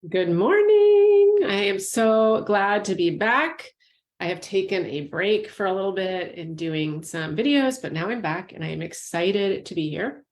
Good morning. I am so glad to be back. I have taken a break for a little bit in doing some videos, but now I'm back and I am excited to be here.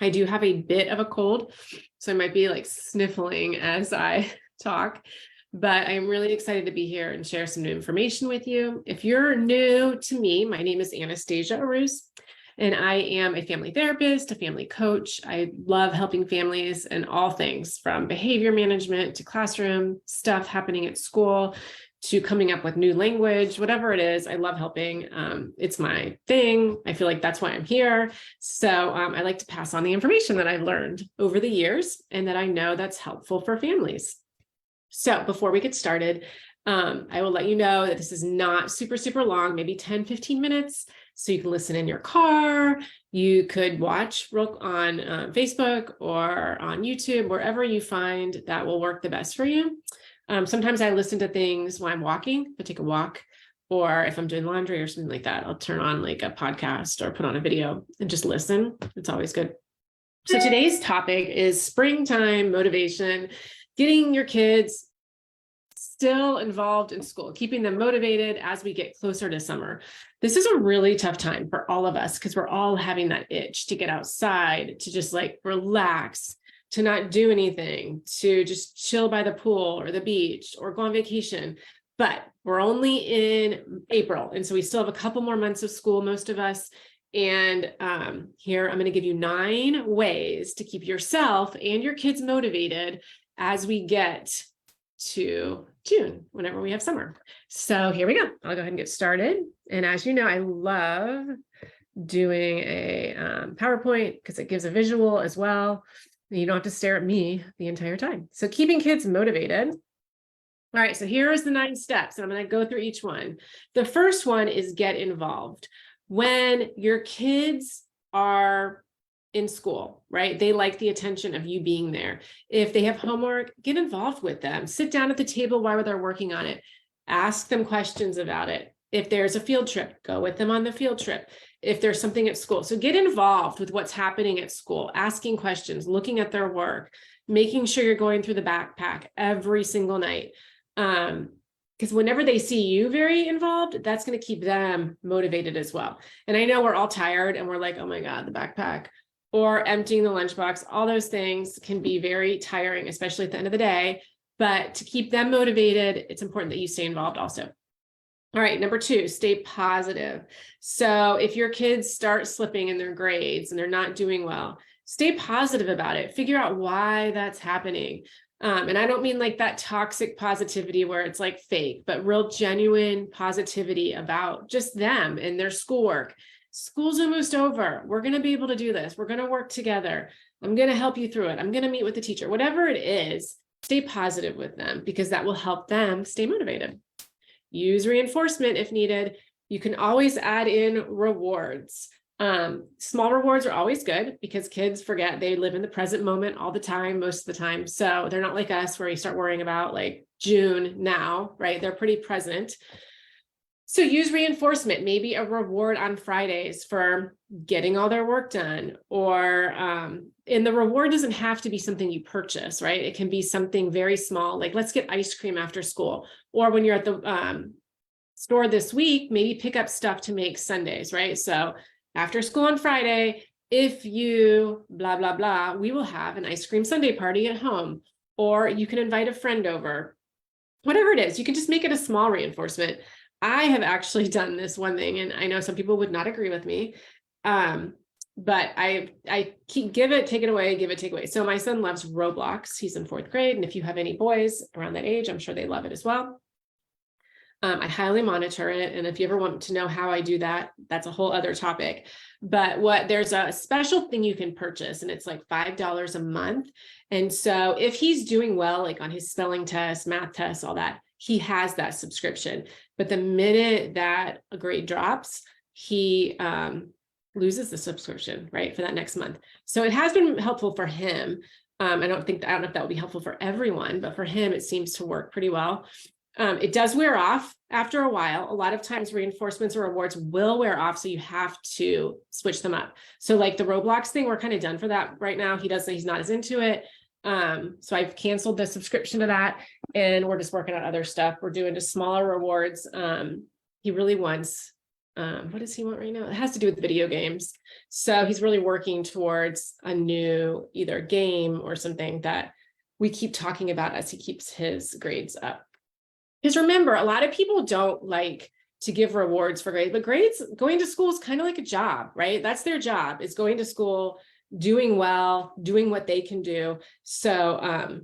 I do have a bit of a cold, so I might be like sniffling as I talk, but I'm really excited to be here and share some new information with you. If you're new to me, my name is Anastasia Aruz. And I am a family therapist, a family coach. I love helping families in all things from behavior management to classroom stuff happening at school to coming up with new language, whatever it is. I love helping. It's my thing. I feel like that's why I'm here. So I like to pass on the information that I've learned over the years and that I know that's helpful for families. So before we get started, I will let you know that this is not super long, maybe 10, 15 minutes. So you can listen in your car. You could watch on Facebook or on YouTube, wherever you find that will work the best for you. Sometimes I listen to things when I'm walking, I take a walk, or if I'm doing laundry or something like that, I'll turn on like a podcast or put on a video and just listen. It's always good. So today's topic is springtime motivation, getting your kids still involved in school, keeping them motivated as we get closer to summer. This is a really tough time for all of us because we're all having that itch to get outside, to just like relax, to not do anything, to just chill by the pool or the beach or go on vacation. But we're only in April. And so we still have a couple more months of school, most of us. And here I'm going to give you 9 ways to keep yourself and your kids motivated as we get to June, whenever we have summer. So here we go. I'll go ahead and get started. And as you know, I love doing a PowerPoint because it gives a visual as well. You don't have to stare at me the entire time. So keeping kids motivated. All right, so here's the 9 steps, and I'm going to go through each one. The first one is get involved. When your kids are in school, right? They like the attention of you being there. If they have homework, get involved with them. Sit down at the table while they're working on it. Ask them questions about it. If there's a field trip, go with them on the field trip. If there's something at school. So get involved with what's happening at school, asking questions, looking at their work, making sure you're going through the backpack every single night. Because whenever they see you very involved, that's going to keep them motivated as well. And I know we're all tired and we're like, oh my God, the backpack, or emptying the lunchbox, all those things can be very tiring, especially at the end of the day. But to keep them motivated, it's important that you stay involved also. All right, number 2, stay positive. So if your kids start slipping in their grades and they're not doing well, stay positive about it. Figure out why that's happening. And I don't mean like that toxic positivity where it's like fake, but real genuine positivity about just them and their schoolwork. School's almost over. We're going to be able to do this. We're going to work together. I'm going to help you through it. I'm going to meet with the teacher. Whatever it is, stay positive with them because that will help them stay motivated. Use reinforcement if needed. You can always add in rewards. Small rewards are always good because kids forget they live in the present moment all the time, most of the time. So they're not like us where you start worrying about like June now, right? They're pretty present. So use reinforcement, maybe a reward on Fridays for getting all their work done, or and the reward doesn't have to be something you purchase, right? It can be something very small, like let's get ice cream after school, or when you're at the store this week, maybe pick up stuff to make Sundays, right? So after school on Friday, if you blah, blah, blah, we will have an ice cream sundae party at home, or you can invite a friend over, whatever it is, you can just make it a small reinforcement. I have actually done this one thing, and I know some people would not agree with me, but I give it, take it away, give it, take away. So my son loves Roblox. He's in 4th grade, and if you have any boys around that age, I'm sure they love it as well. I highly monitor it, and if you ever want to know how I do that, that's a whole other topic. But there's a special thing you can purchase, and it's like $5 a month. And so if he's doing well, like on his spelling test, math tests, all that, he has that subscription. But the minute that a grade drops, he loses the subscription, right, for that next month. So it has been helpful for him. I don't know if that will be helpful for everyone, but for him, it seems to work pretty well. It does wear off after a while. A lot of times reinforcements or rewards will wear off, so you have to switch them up. So like the Roblox thing, we're kind of done for that right now. He's not as into it. So I've canceled the subscription to that, and we're just working on other stuff. We're doing just smaller rewards. He really wants, what does he want right now? It has to do with video games. So he's really working towards a new either game or something that we keep talking about as he keeps his grades up. Because remember, a lot of people don't like to give rewards for grades, but grades, going to school is kind of like a job, right? That's their job, is going to school, doing well, doing what they can do. So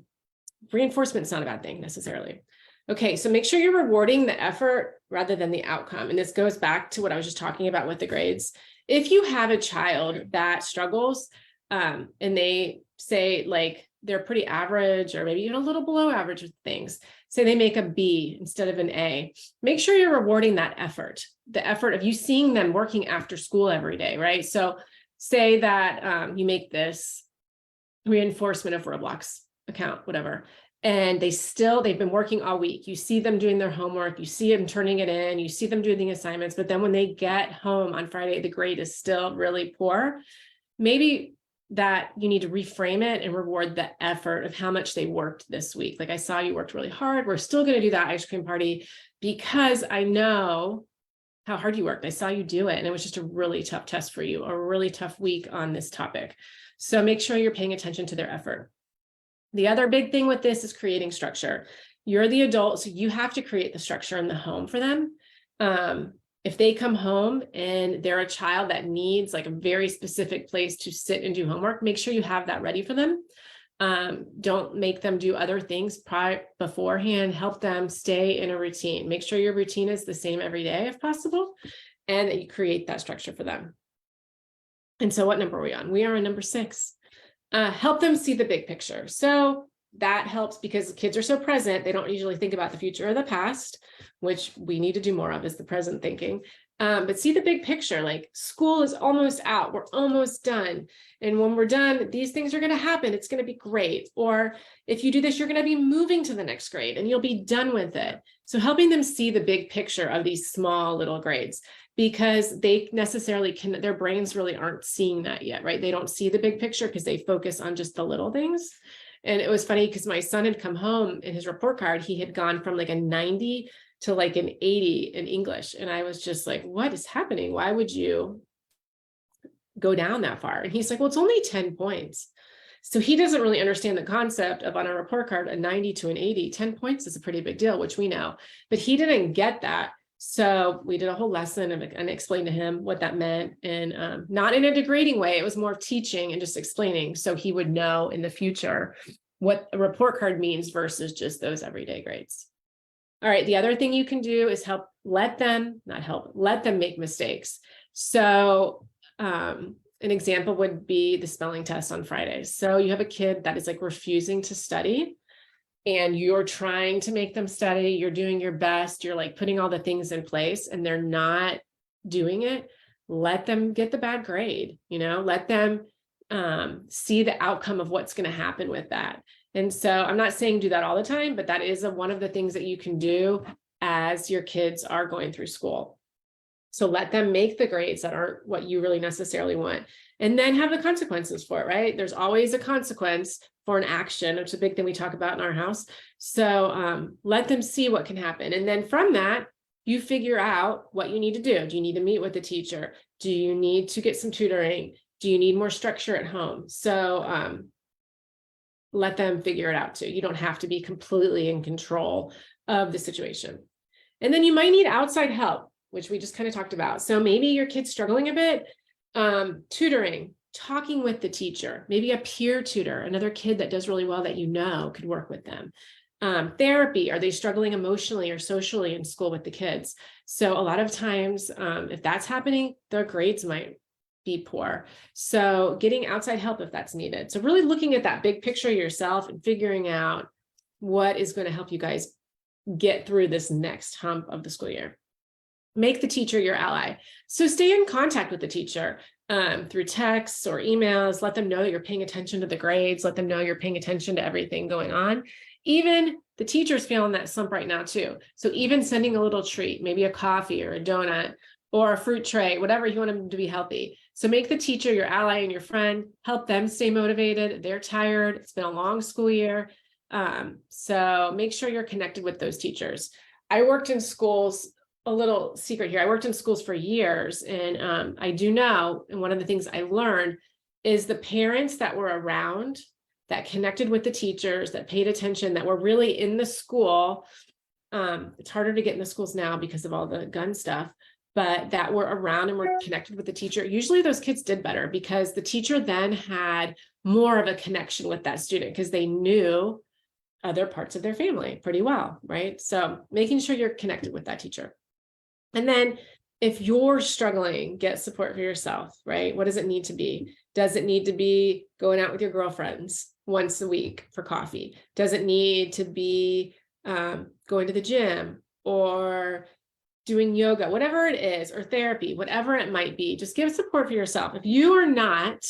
reinforcement is not a bad thing necessarily. Okay, so make sure you're rewarding the effort rather than the outcome. And this goes back to what I was just talking about with the grades. If you have a child that struggles and they say like they're pretty average or maybe even a little below average with things, say they make a B instead of an A, make sure you're rewarding that effort, the effort of you seeing them working after school every day, right? So say that you make this reinforcement of Roblox account, whatever, and they've been working all week. You see them doing their homework, you see them turning it in, you see them doing the assignments, but then when they get home on Friday, the grade is still really poor. Maybe that you need to reframe it and reward the effort of how much they worked this week. Like, I saw you worked really hard. We're still going to do that ice cream party because I know how hard you worked. I saw you do it. And it was just a really tough test for you, a really tough week on this topic. So make sure you're paying attention to their effort. The other big thing with this is creating structure. You're the adult, so you have to create the structure in the home for them. If they come home and they're a child that needs like a very specific place to sit and do homework, make sure you have that ready for them. Don't make them do other things beforehand. Help them stay in a routine. Make sure your routine is the same every day if possible, and that you create that structure for them. And so what number are we on? We are on number 6. Help them see the big picture. So that helps because kids are so present. They don't usually think about the future or the past, which we need to do more of, is the present thinking. But see the big picture, like school is almost out. We're almost done. And when we're done, these things are going to happen. It's going to be great. Or if you do this, you're going to be moving to the next grade and you'll be done with it. So helping them see the big picture of these small little grades, because they necessarily can, their brains really aren't seeing that yet, right? They don't see the big picture because they focus on just the little things. And it was funny because my son had come home in his report card, he had gone from like a 90 to like an 80 in English. And I was just like, what is happening? Why would you go down that far? And he's like, well, it's only 10 points. So he doesn't really understand the concept of, on a report card, a 90 to an 80, 10 points is a pretty big deal, which we know, but he didn't get that. So we did a whole lesson and explained to him what that meant, and not in a degrading way. It was more of teaching and just explaining so he would know in the future what a report card means versus just those everyday grades. All right, the other thing you can do is let them make mistakes. So an example would be the spelling test on Fridays. So you have a kid that is like refusing to study, and you're trying to make them study, you're doing your best, you're like putting all the things in place, and they're not doing it. Let them get the bad grade, let them see the outcome of what's going to happen with that. And so I'm not saying do that all the time, but that is one of the things that you can do as your kids are going through school. So let them make the grades that aren't what you really necessarily want, and then have the consequences for it, right? There's always a consequence for an action, which is a big thing we talk about in our house. So let them see what can happen. And then from that, you figure out what you need to do. Do you need to meet with the teacher? Do you need to get some tutoring? Do you need more structure at home? So let them figure it out too. You don't have to be completely in control of the situation. And then you might need outside help, which we just kind of talked about. So maybe your kid's struggling a bit, tutoring, talking with the teacher, maybe a peer tutor, another kid that does really well that could work with them. Therapy, are they struggling emotionally or socially in school with the kids? So a lot of times, if that's happening, their grades might be poor. So getting outside help if that's needed. So really looking at that big picture yourself and figuring out what is going to help you guys get through this next hump of the school year. Make the teacher your ally. So stay in contact with the teacher through texts or emails. Let them know that you're paying attention to the grades. Let them know you're paying attention to everything going on. Even the teacher's feeling that slump right now too. So even sending a little treat, maybe a coffee or a donut or a fruit tray, whatever you want them to be healthy. So make the teacher your ally and your friend, help them stay motivated. They're tired. It's been a long school year. So make sure you're connected with those teachers. I worked in schools, a little secret here. I worked in schools for years, and I do know, and one of the things I learned is the parents that were around, that connected with the teachers, that paid attention, that were really in the school. It's harder to get in the schools now because of all the gun stuff, but that were around and were connected with the teacher. Usually those kids did better because the teacher then had more of a connection with that student because they knew other parts of their family pretty well, right? So making sure you're connected with that teacher. And then if you're struggling, get support for yourself, right? What does it need to be? Does it need to be going out with your girlfriends once a week for coffee? Does it need to be going to the gym or doing yoga, whatever it is, or therapy, whatever it might be? Just give support for yourself. If you are not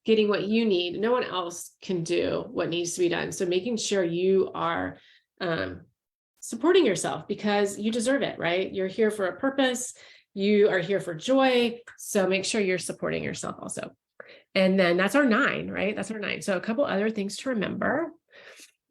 getting what you need, no one else can do what needs to be done. So making sure you are supporting yourself because you deserve it, right? You're here for a purpose. You are here for joy. So make sure you're supporting yourself also. And then that's our 9, right? That's our 9. So a couple other things to remember.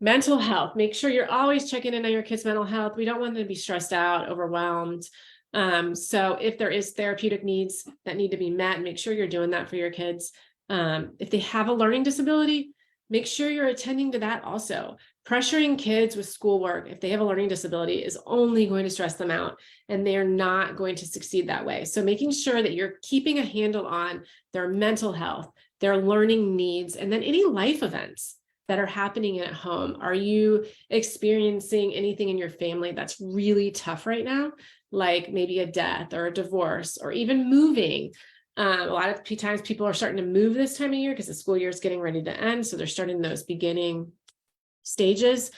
Mental health. Make sure you're always checking in on your kids' mental health. We don't want them to be stressed out, overwhelmed. So if there is therapeutic needs that need to be met, make sure you're doing that for your kids. If they have a learning disability, make sure you're attending to that also. Pressuring kids with schoolwork, if they have a learning disability, is only going to stress them out, and they're not going to succeed that way. So making sure that you're keeping a handle on their mental health, their learning needs, and then any life events that are happening at home. Are you experiencing anything in your family that's really tough right now? Like maybe a death or a divorce or even moving. A lot of times people are starting to move this time of year because the school year is getting ready to end. So they're starting those beginning stages.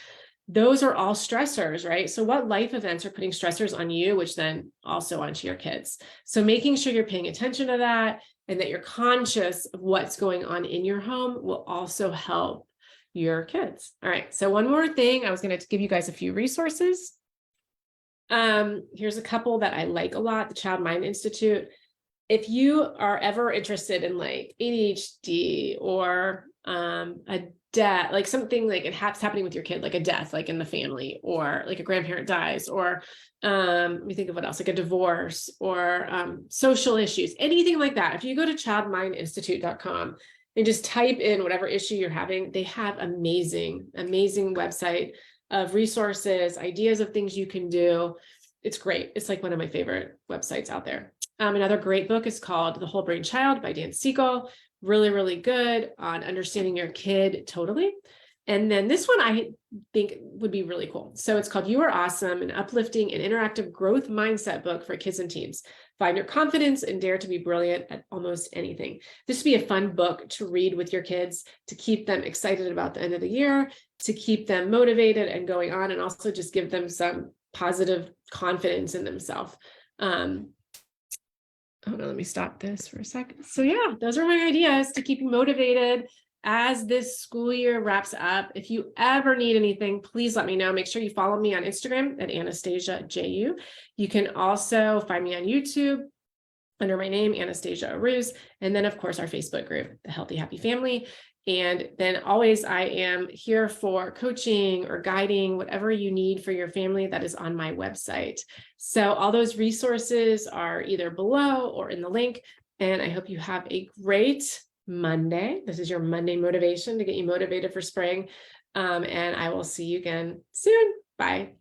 Those are all stressors, right? So what life events are putting stressors on you, which then also onto your kids? So making sure you're paying attention to that and that you're conscious of what's going on in your home will also help your kids. All right. So one more thing, I was going to give you guys a few resources. Here's a couple that I like a lot. The Child Mind Institute. If you are ever interested in like ADHD or a death, like something like it's happening with your kid, like a death, like in the family, or like a grandparent dies, or let me think of what else, like a divorce or social issues, anything like that. If you go to childmindinstitute.com and just type in whatever issue you're having, they have amazing website of resources, ideas of things you can do. It's great. It's like one of my favorite websites out there. Another great book is called The Whole Brain Child by Dan Siegel. Really, really good on understanding your kid totally. And then this one I think would be really cool. So it's called You Are Awesome, an uplifting and interactive growth mindset book for kids and teens. Find your confidence and dare to be brilliant at almost anything. This would be a fun book to read with your kids, to keep them excited about the end of the year, to keep them motivated and going on, and also just give them some positive confidence in themselves. Hold on, let me stop this for a second. So yeah, those are my ideas to keep you motivated as this school year wraps up. If you ever need anything, please let me know. Make sure you follow me on Instagram at Anastasia JU. You can also find me on YouTube under my name, Anastasia Aruz. And then of course, our Facebook group, The Healthy Happy Family. And then always I am here for coaching or guiding, whatever you need for your family, that is on my website. So all those resources are either below or in the link. And I hope you have a great Monday. This is your Monday motivation to get you motivated for spring. And I will see you again soon. Bye.